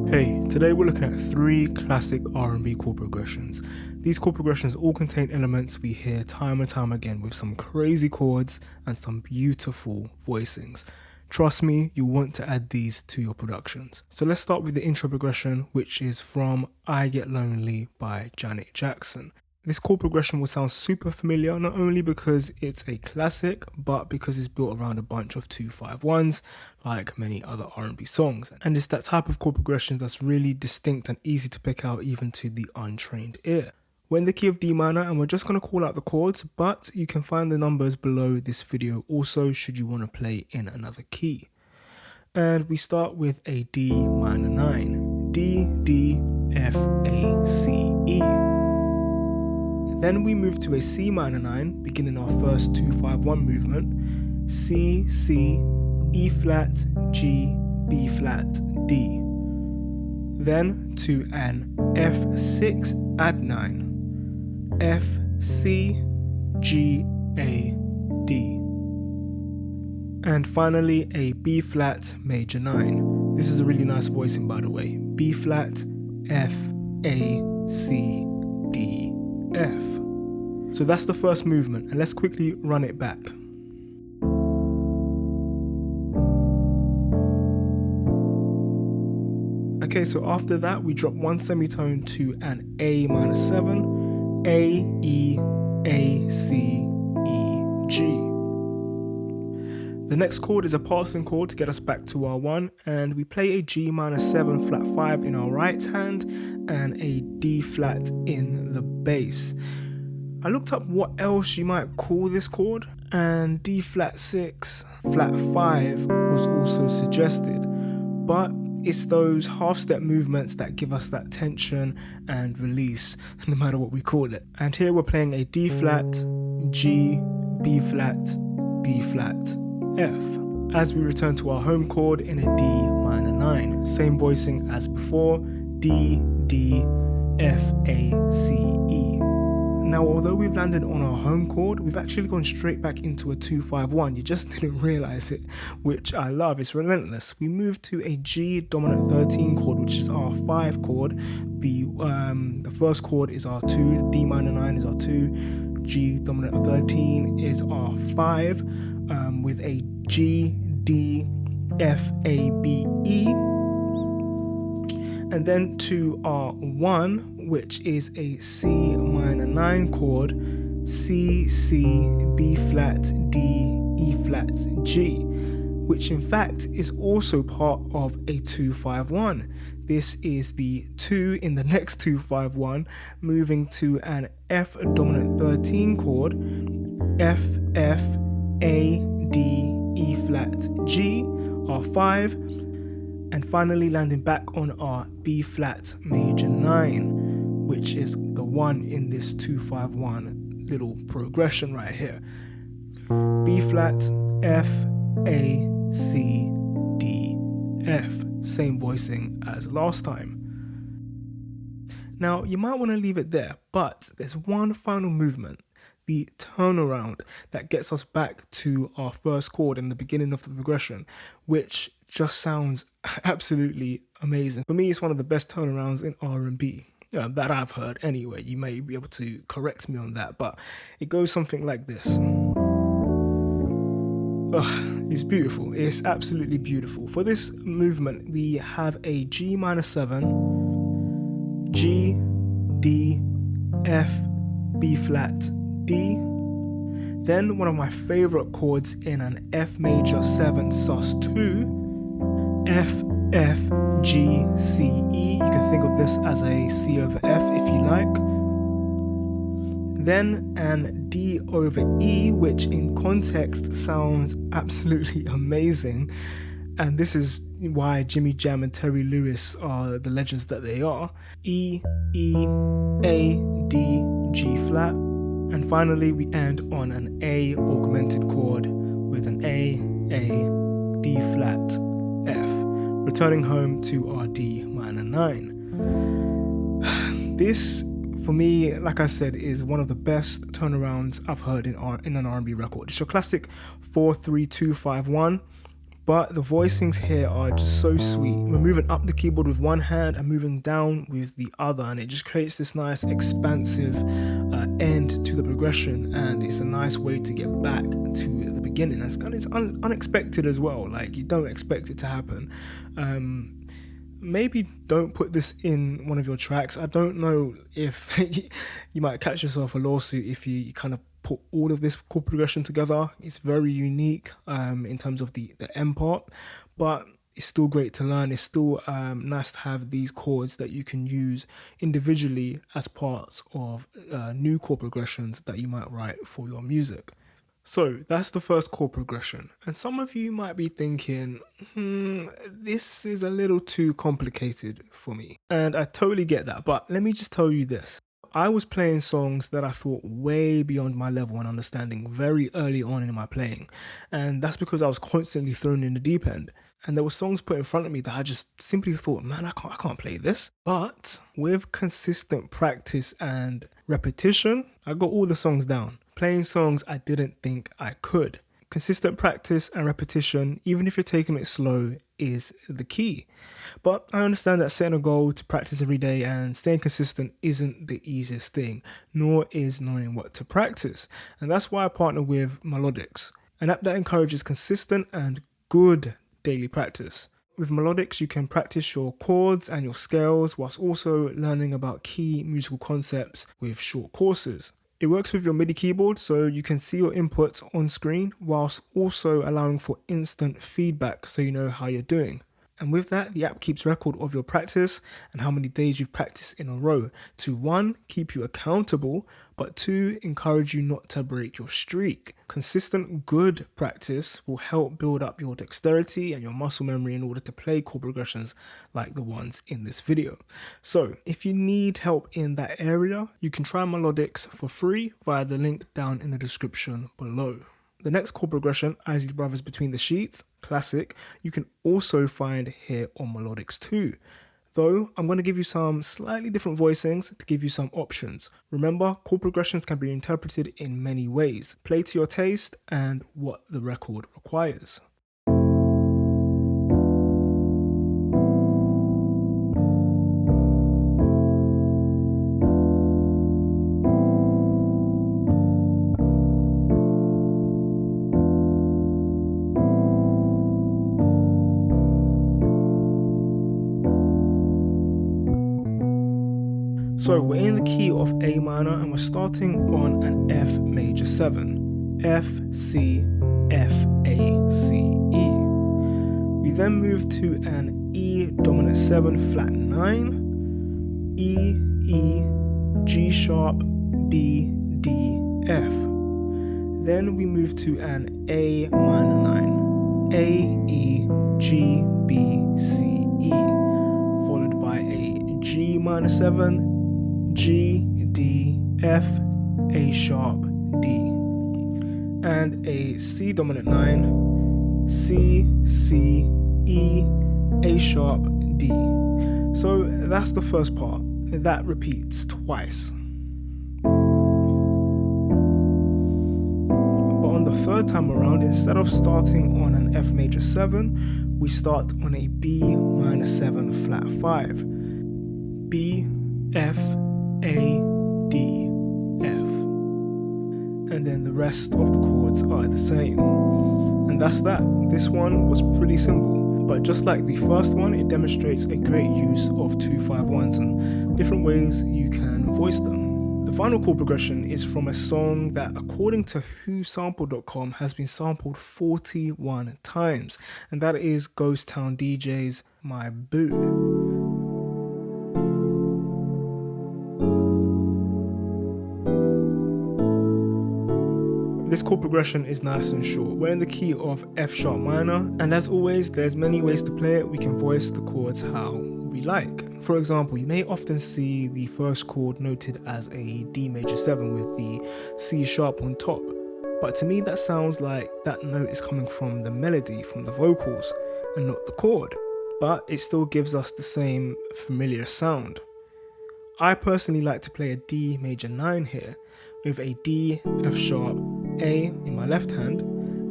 Hey, today we're looking at 3 classic R&B chord progressions. These chord progressions all contain elements we hear time and time again with some crazy chords and some beautiful voicings. Trust me, you want to add these to your productions. So let's start with the intro progression, which is from I Get Lonely by Janet Jackson. This chord progression will sound super familiar, not only because it's a classic, but because it's built around a bunch of 2-5-1s, like many other R&B songs. And it's that type of chord progression that's really distinct and easy to pick out even to the untrained ear. We're in the key of D minor, and we're just going to call out the chords, but you can find the numbers below this video also should you want to play in another key. And we start with a D minor 9, D, D, F, A, C, E. Then we move to a C minor 9, beginning our first 2-5-1 movement, C, C, E flat, G, B flat, D. Then to an F6 add 9, F, C, G, A, D. And finally a B flat major 9. This is a really nice voicing, by the way. B flat, F, A, C, D, F. So that's the first movement, and let's quickly run it back. Okay, so after that we drop one semitone to an A minor 7, A, E, A, C, E, G. The next chord is a passing chord to get us back to our 1, and we play a G minor 7 flat 5 in our right hand and a D flat in the bass. I looked up what else you might call this chord, and D flat 6 flat 5 was also suggested, but it's those half step movements that give us that tension and release no matter what we call it. And here we're playing a D flat, G, B flat, D flat, F, as we return to our home chord in a D minor 9. Same voicing as before, D, D, F, A, C, E. Now, although we've landed on our home chord, we've actually gone straight back into a 2-5-1. You just didn't realize it, which I love. It's relentless. We move to a G dominant 13 chord, which is our 5 chord. The first chord is our 2, D minor 9 is our 2, G dominant 13 is our 5, with a G, D, F, A, B, E. And then to our 1, which is a C minor 9 chord, C, C, B flat, D, E flat, G, which in fact is also part of a 2-5-1. This is the 2 in the next 2-5-1, moving to an F dominant 13 chord, F, F, A, D, E flat, G, our 5, and finally landing back on our B flat major 9, which is the 1 in this 2-5-1 little progression right here. B flat, F, A, C, D, F. Same voicing as last time. Now you might want to leave it there, but there's one final movement, the turnaround, that gets us back to our first chord in the beginning of the progression, which just sounds absolutely amazing. For me, it's one of the best turnarounds in R&B that I've heard anyway. You may be able to correct me on that, but it goes something like this. It's beautiful. It's absolutely beautiful. For this movement, we have a G minor 7, G, D, F, B flat, D. Then one of my favorite chords in an F major 7 sus2, F, F, G, C, E. You can think of this as a C over F if you like. Then an D over E, which in context sounds absolutely amazing. And this is why Jimmy Jam and Terry Lewis are the legends that they are. E, E, A, D, G flat. And finally we end on an A augmented chord with an A, D flat, F, returning home to our D minor 9. This, for me, like I said, is one of the best turnarounds I've heard in an R&B record. It's your classic 4-3-2-5-1, but the voicings here are just so sweet. We're moving up the keyboard with one hand and moving down with the other, and it just creates this nice expansive end to the progression, and it's a nice way to get back to the beginning. It's unexpected as well, like you don't expect it to happen. Maybe don't put this in one of your tracks. I don't know if you might catch yourself a lawsuit if you kind of put all of this chord progression together. It's very unique in terms of the end part, but it's still great to learn. It's still nice to have these chords that you can use individually as parts of new chord progressions that you might write for your music. So that's the first chord progression. And some of you might be thinking, this is a little too complicated for me. And I totally get that, but let me just tell you this. I was playing songs that I thought way beyond my level and understanding very early on in my playing. And that's because I was constantly thrown in the deep end. And there were songs put in front of me that I just simply thought, man, I can't play this. But with consistent practice and repetition, I got all the songs down. Playing songs I didn't think I could. Consistent practice and repetition, even if you're taking it slow, is the key. But I understand that setting a goal to practice every day and staying consistent isn't the easiest thing, nor is knowing what to practice. And that's why I partner with Melodics, an app that encourages consistent and good daily practice. With Melodics, you can practice your chords and your scales whilst also learning about key musical concepts with short courses. It works with your MIDI keyboard, so you can see your inputs on screen whilst also allowing for instant feedback so you know how you're doing. And with that, the app keeps record of your practice and how many days you've practiced in a row to 1, keep you accountable, but 2, encourage you not to break your streak. Consistent good practice will help build up your dexterity and your muscle memory in order to play chord progressions like the ones in this video. So if you need help in that area, you can try Melodics for free via the link down in the description below. The next chord progression, Isley Brothers Between the Sheets, classic, you can also find here on Melodics too. Though I'm going to give you some slightly different voicings to give you some options. Remember, chord progressions can be interpreted in many ways. Play to your taste and what the record requires. So we're in the key of A minor and we're starting on an F major 7. F, C, F, A, C, E. We then move to an E dominant 7 flat 9, E, E, G sharp, B, D, F. Then we move to an A minor 9, A, E, G, B, C, E, followed by a G minor 7, G, D, F, A sharp, D, and a C dominant 9, C, C, E, A sharp, D. So that's the first part. That repeats twice. But on the third time around, instead of starting on an F major 7, we start on a B minor 7 flat 5. B, F, A, D, F. And then the rest of the chords are the same. And that's that. This one was pretty simple. But just like the first one, it demonstrates a great use of 2-5-1s and different ways you can voice them. The final chord progression is from a song that, according to whosampled.com, has been sampled 41 times. And that is Ghost Town DJ's My Boo. This chord progression is nice and short. We're in the key of F sharp minor, and as always, there's many ways to play it. We can voice the chords how we like. For example, you may often see the first chord noted as a D major 7 with the C sharp on top. But to me, that sounds like that note is coming from the melody, from the vocals, and not the chord. But it still gives us the same familiar sound. I personally like to play a D major 9 here, with a D, F sharp, A in my left hand,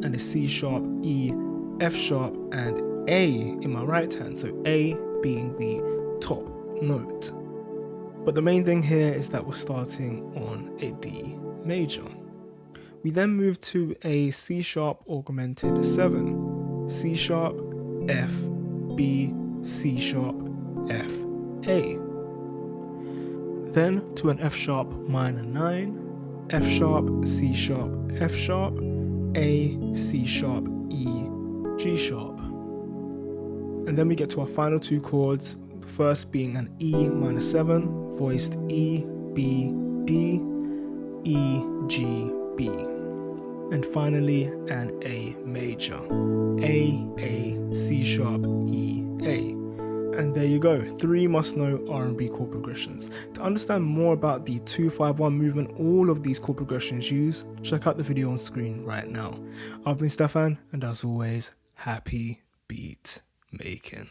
and a C sharp, E F sharp, and A in my right hand, so A being the top note. But the main thing here is that we're starting on a D major. We then move to a C sharp augmented 7, C sharp, F, B, C sharp, F, A. Then to an F sharp minor 9, F sharp, C sharp, F sharp, A, C sharp, E, G sharp. And then we get to our final two chords, the first being an E minor 7, voiced E, B, D, E, G, B. And finally an A major, A, C sharp, E, A. And there you go, 3 must-know R&B chord progressions. To understand more about the 2-5-1 movement all of these chord progressions use, check out the video on screen right now. I've been Stefan, and as always, happy beat making.